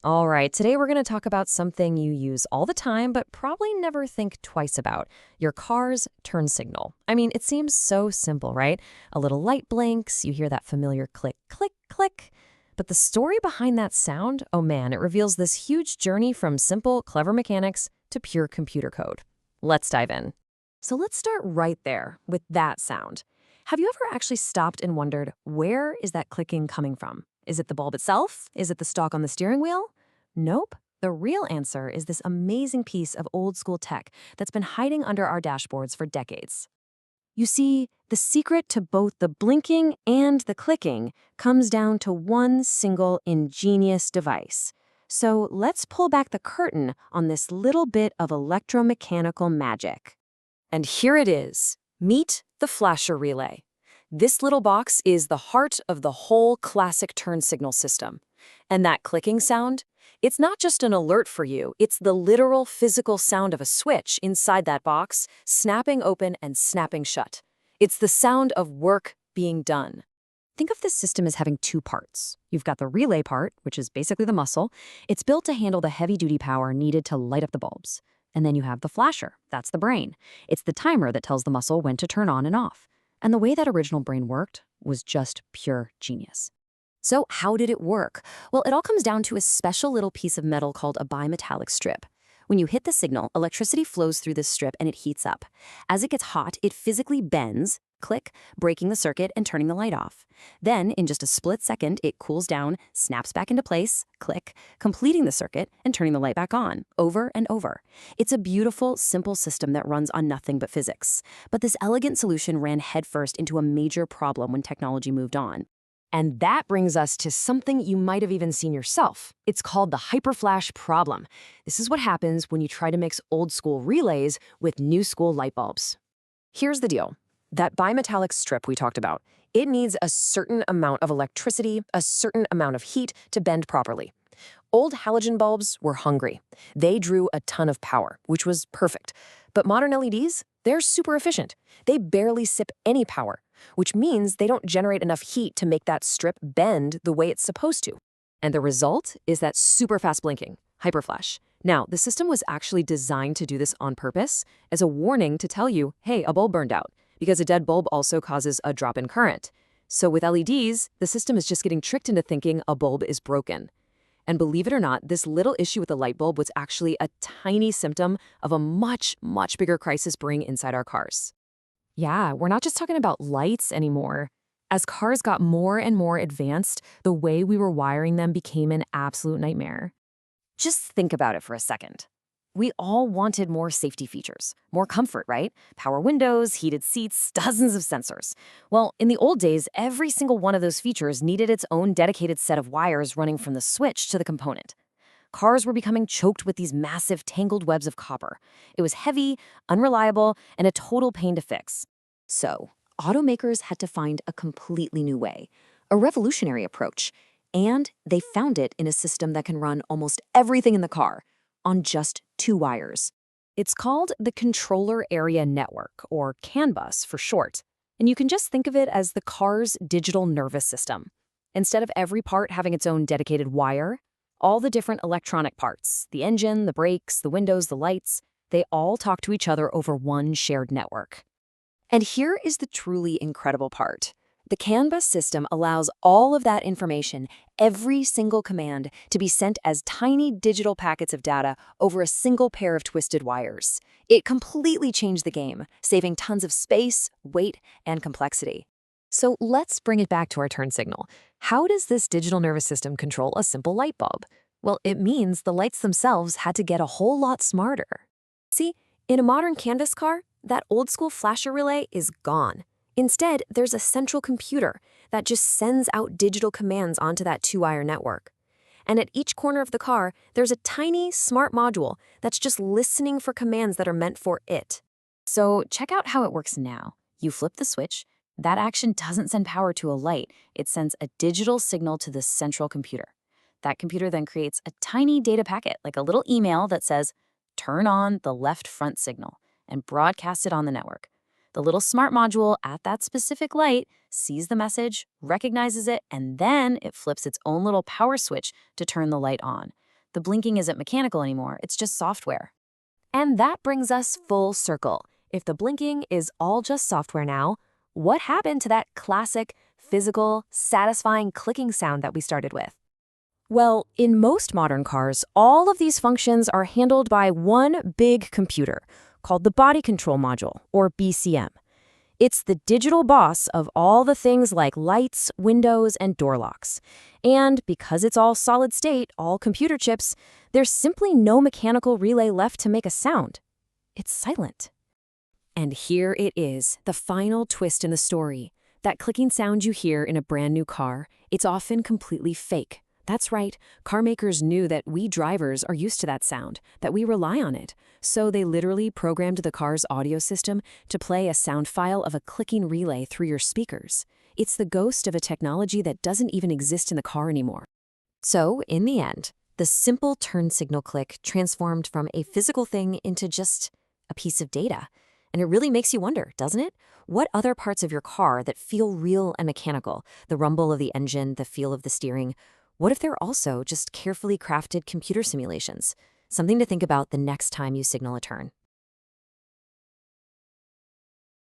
All right, today we're going to talk about something you use all the time, but probably never think twice about your car's turn signal. I mean, it seems so simple, right? A little light blinks, you hear that familiar click, click, click. But the story behind that sound, oh man, it reveals this huge journey from simple, clever mechanics to pure computer code. Let's dive in. So let's start right there with that sound. Have you ever actually stopped and wondered, where is that clicking coming from? Is it the bulb itself? Is it the stalk on the steering wheel? Nope. The real answer is this amazing piece of old school tech that's been hiding under our dashboards for decades. You see, the secret to both the blinking and the clicking comes down to one single ingenious device. So let's pull back the curtain on this little bit of electromechanical magic. And here it is. Meet the flasher relay. This little box is the heart of the whole classic turn signal system. And that clicking sound? It's not just an alert for you, it's the literal physical sound of a switch inside that box, snapping open and snapping shut. It's the sound of work being done. Think of this system as having two parts. You've got the relay part, which is basically the muscle. It's built to handle the heavy-duty power needed to light up the bulbs. And then you have the flasher. That's the brain. It's the timer that tells the muscle when to turn on and off. And the way that original brain worked was just pure genius. So how did it work? Well, it all comes down to a special little piece of metal called a bimetallic strip. When you hit the signal, electricity flows through this strip and it heats up. As it gets hot, it physically bends, click, breaking the circuit and turning the light off. Then, in just a split second, it cools down, snaps back into place, click, completing the circuit and turning the light back on, over and over. It's a beautiful, simple system that runs on nothing but physics. But this elegant solution ran headfirst into a major problem when technology moved on. And that brings us to something you might have even seen yourself. It's called the hyperflash problem. This is what happens when you try to mix old-school relays with new-school light bulbs. Here's the deal. That bimetallic strip we talked about, it needs a certain amount of electricity, a certain amount of heat to bend properly. Old halogen bulbs were hungry. They drew a ton of power, which was perfect. But modern LEDs, they're super efficient. They barely sip any power, which means they don't generate enough heat to make that strip bend the way it's supposed to. And the result is that super fast blinking, hyperflash. Now, the system was actually designed to do this on purpose as a warning to tell you, hey, a bulb burned out, because a dead bulb also causes a drop in current. So with LEDs, the system is just getting tricked into thinking a bulb is broken. And believe it or not, this little issue with the light bulb was actually a tiny symptom of a much, much bigger crisis brewing inside our cars. Yeah, we're not just talking about lights anymore. As cars got more and more advanced, the way we were wiring them became an absolute nightmare. Just think about it for a second. We all wanted more safety features, more comfort, right? Power windows, heated seats, dozens of sensors. Well, in the old days, every single one of those features needed its own dedicated set of wires running from the switch to the component. Cars were becoming choked with these massive tangled webs of copper. It was heavy, unreliable, and a total pain to fix. So, automakers had to find a completely new way, a revolutionary approach, and they found it in a system that can run almost everything in the car on just two wires. It's called the Controller Area Network, or CAN bus for short, and you can just think of it as the car's digital nervous system. Instead of every part having its own dedicated wire, all the different electronic parts, the engine, the brakes, the windows, the lights, they all talk to each other over one shared network. And here is the truly incredible part. The CAN bus system allows all of that information, every single command, to be sent as tiny digital packets of data over a single pair of twisted wires. It completely changed the game, saving tons of space, weight, and complexity. So let's bring it back to our turn signal. How does this digital nervous system control a simple light bulb? Well, it means the lights themselves had to get a whole lot smarter. See, in a modern canvas car, that old-school flasher relay is gone. Instead, there's a central computer that just sends out digital commands onto that two-wire network. And at each corner of the car, there's a tiny, smart module that's just listening for commands that are meant for it. So check out how it works now. You flip the switch. That action doesn't send power to a light. It sends a digital signal to the central computer. That computer then creates a tiny data packet, like a little email that says, "Turn on the left front signal," and broadcast it on the network. The little smart module at that specific light sees the message, recognizes it, and then it flips its own little power switch to turn the light on. The blinking isn't mechanical anymore, it's just software. And that brings us full circle. If the blinking is all just software now, what happened to that classic, physical, satisfying clicking sound that we started with? Well, in most modern cars, all of these functions are handled by one big computer called the Body Control Module, or BCM. It's the digital boss of all the things like lights, windows, and door locks. And because it's all solid state, all computer chips, there's simply no mechanical relay left to make a sound. It's silent. And here it is, the final twist in the story. That clicking sound you hear in a brand new car, it's often completely fake. That's right, car makers knew that we drivers are used to that sound, that we rely on it. So they literally programmed the car's audio system to play a sound file of a clicking relay through your speakers. It's the ghost of a technology that doesn't even exist in the car anymore. So, in the end, the simple turn signal click transformed from a physical thing into just a piece of data. And it really makes you wonder, doesn't it? What other parts of your car that feel real and mechanical, the rumble of the engine, the feel of the steering, what if they're also just carefully crafted computer simulations? Something to think about the next time you signal a turn.